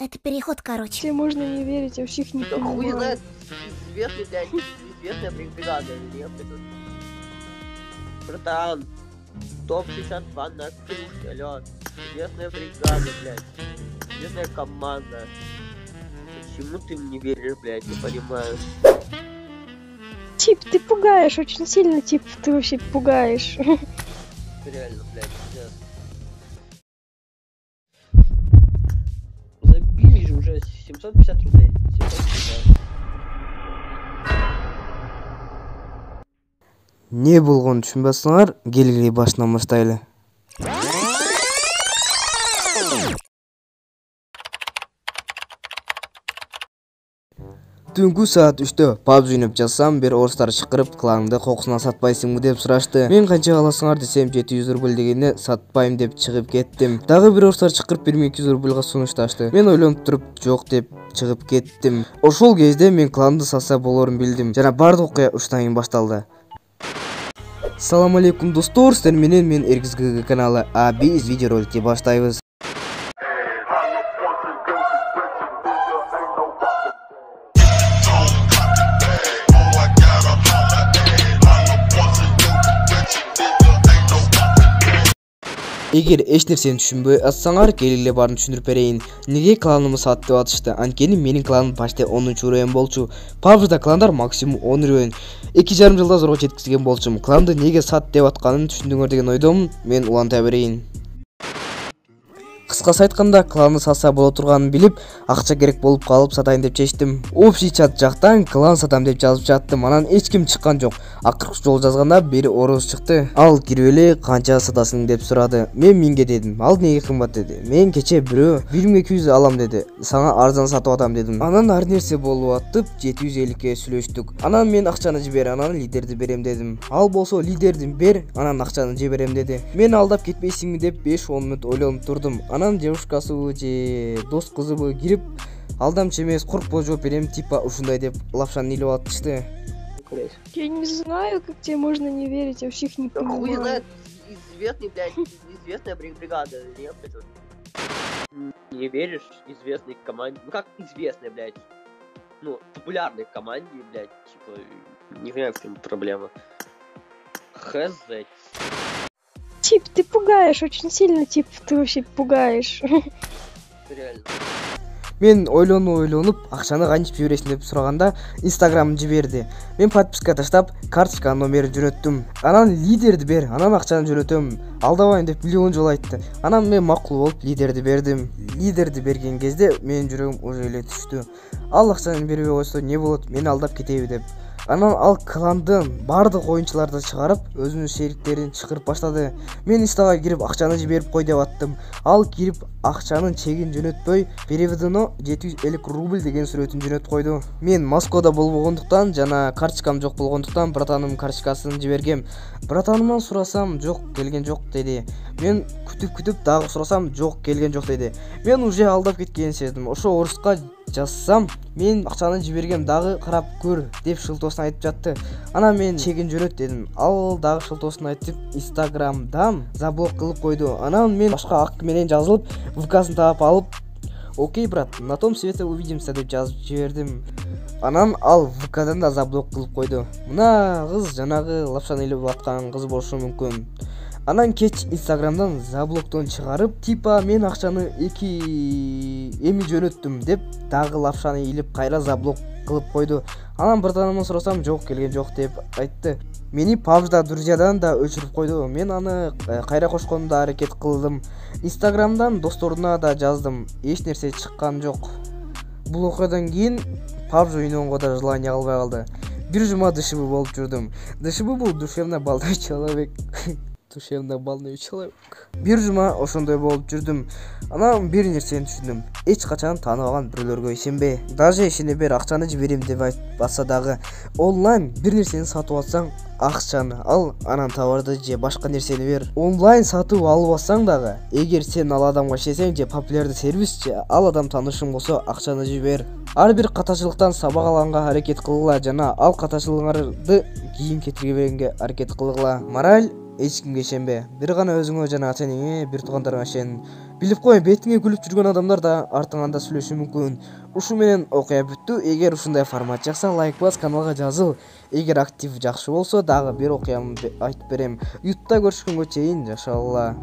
Это переход, короче. Тебе можно не верить, я вообще их не Да хуй понимаю. знает, известный, блядь, известная бригада или нет, блядь. Братан, топ-62 на кружке, алло. Известная бригада, блядь. Известная команда. Почему ты мне веришь, блядь, не понимаю. Тип, ты пугаешь, очень сильно, тип, ты вообще пугаешь. Реально, блядь, пиздец. Забили же уже 750 рублей. 750. Не болгонун түшүнбөсөңөр, келгиле башынан баштайлы. Түнкү саат 3-тө PUBG ойноп жатсам, бир орустар чакырып, кланыңды кокусуна сатпайсыңбы деп сурашты. Мен канча аласыңар десем 700 рубль дегенде сатпайм деп чыгып кеттим. Дагы бир орустар чакырып 1200 рубльга сунушташты. Мен ойлонуп туруп жок деп чыгып кеттим. Ошол кезде мен кланды сатса болорун билдим. Жана бардык окуя ушундан кийин башталды. Салам алейкум достор, сиздер менен мен Эргизг каналы. Биз видеороликти баштайбыз. Эгер эч нерсени түшүнбөй атсаңар, келгиле барын түшүндүрүп берейин. Неге кланымды сат деп атышты? Анткени менин кланым почти 10 уровень болчу. PUBG'да кландар максимум 10 уровень. 2,5 жылда зорго жеткизген болчумун. Кланды неге сат деп атканын түшүндүңөр деген ойдомун. Мен уланта берейин. Кыскасы айтканда, кланды сатса боло турганын билип, акча керек болуп калып сатайын деп чечтим. Общий чат жактан клан сатам деп жазып жаттым. Анан эч ким чыккан жок. Акыркы жол жазганда бир орус чыкты. Ал кирип эле канча сатасың деп сурады. Мен 1000ге дедим. Ал неге кымбат деди. Мен кече бирөө 1200 алам деди. Сага арзан сатып атам дедим. Анан ар нерсе болуп атып 750ке сүйлөштүк. Анан мен акчаны жибер, анан лидерди берем дедим. Ал болсо лидерди бер, анан акчаны жиберем деди. Мен алдап кетпейсиңби деп 5-10 мүнөт ойлонуп турдум. Анан девушкасыбы же дос кызыбы кирип, алдамчы эмес, коркпо жооп берем, типа ушундай деп лапшаны илип атышты. Я не знаю, как тебе можно не верить, я вообще их не Да хуй понимаю. знает, известный, блядь, известная бригада или нет, блядь. Не веришь известной команде? Ну как известной, блядь? Ну, популярной команде, блядь, типа, не знаю, в чем проблема. Хз. Тип, ты пугаешь, очень сильно, тип, ты вообще пугаешь. Реально. Мен ойлонуп, акчаны кантип жибересиң деп сураганда, Instagram жиберди. Мен подписка таштап, карточка номерин жөнөттүм. Анан лидерди бер, анан акчаны жөнөтөм. Алдабайын деп миллион жолу айтты. Анан мен макул болуп лидерди бердим. Лидерди берген кезде менин жүрөгүм уже эле түштү. Ал акчаны бербей койсо не болот? Мени алдап кетеби деп. Анан ал кландын бардык оюнчуларды чыгарып, өзүнүн шериктерин чакырып баштады. Мен инстага кирип акчаны жиберип кой деп аттым. Ал кирип акчанын чегин жөнөтпөй, переводуна 750 рубль деген сүрөтүн жөнөтүп койду. Мен Москвада болбогондуктан жана карточкам жок болгондуктан братанымдын карточкасын жибергем. Братанымдан сурасам, жок, келген жок деди. Мен күтүп дагы сурасам, жок, келген жок деди. Мен уже алдап кеткенин сездим. Ошо оруска жазсам, мен акчаны жибергем, дагы карап көр деп шылтоосун айтып жатты. Анан мен чегин жөнөт дедим. Ал дагы шылтоосун айтып, Instagram'дан заблок кылып койду. Анан мен башка ак менен жазылып, ВКсын таап алып, окей, брат, на том свете увидимся деп жазып жибердим. Анан ал ВКдан да заблок кылып койду. Мына кыз жанагы лапшаны илип аткан кыз болушу мүмкүн. Анан кеч Instagram'дан заблоктон чыгарып, типа мен акчаны эми жөнөттүм деп дагы лапшаны илип кайра заблок кылып койду. Анан братанымдан сурасам, жок, келген жок деп айтты. Мени PUBG'да друзьядан да өчүрүп койду. Мен аны кайра кошконда аракет кылдым. Instagram'дан досторуна да жаздым. Эч нерсе чыккан жок. Бул окуядан кийин PUBG ойногонго да желание калбай калды. Бир жума ДШБ болуп жүрдүм. ДШБ бул душевно больной человек. Душевно больной человек. Бир жума ошондой болуп жүрдүм. Анан бир нерсени түшүндүм. Эч качан тааныбаган бирөөлөргө ишенбе. Даже ишене бер, акчаны жиберем деп айтпаса дагы, онлайн бир нерсени сатып алсаң, акчаны ал, анан товарды же башка нерсени бер. Онлайн сатып албасаң дагы, эгер сен ал адамга ишенсең же популярдуу сервис же ал адам таанышың болсо, акчаны жибер. Ар бир катачылыктан сабак алганга аракет кылгыла жана ал катачылыгыңарды кийин кетирбегенге аракет кылгыла. Мораль: эч кимге ишенбе. Бир гана өзүңө жана ата-энеңе, бир туугандарыңа ишен. Билип кой, бетиңе күлүп жүргөн адамдар да артыңан да сүйлөшүшү мүмкүн. Ушу менен окуя бүттү. Эгер ушундай формат жакса, лайк бас, каналга жазыл. Эгер актив жакшы болсо, дагы бир окуямды айтып берем. Ютубта көрүшкөнгө чейин жашалла.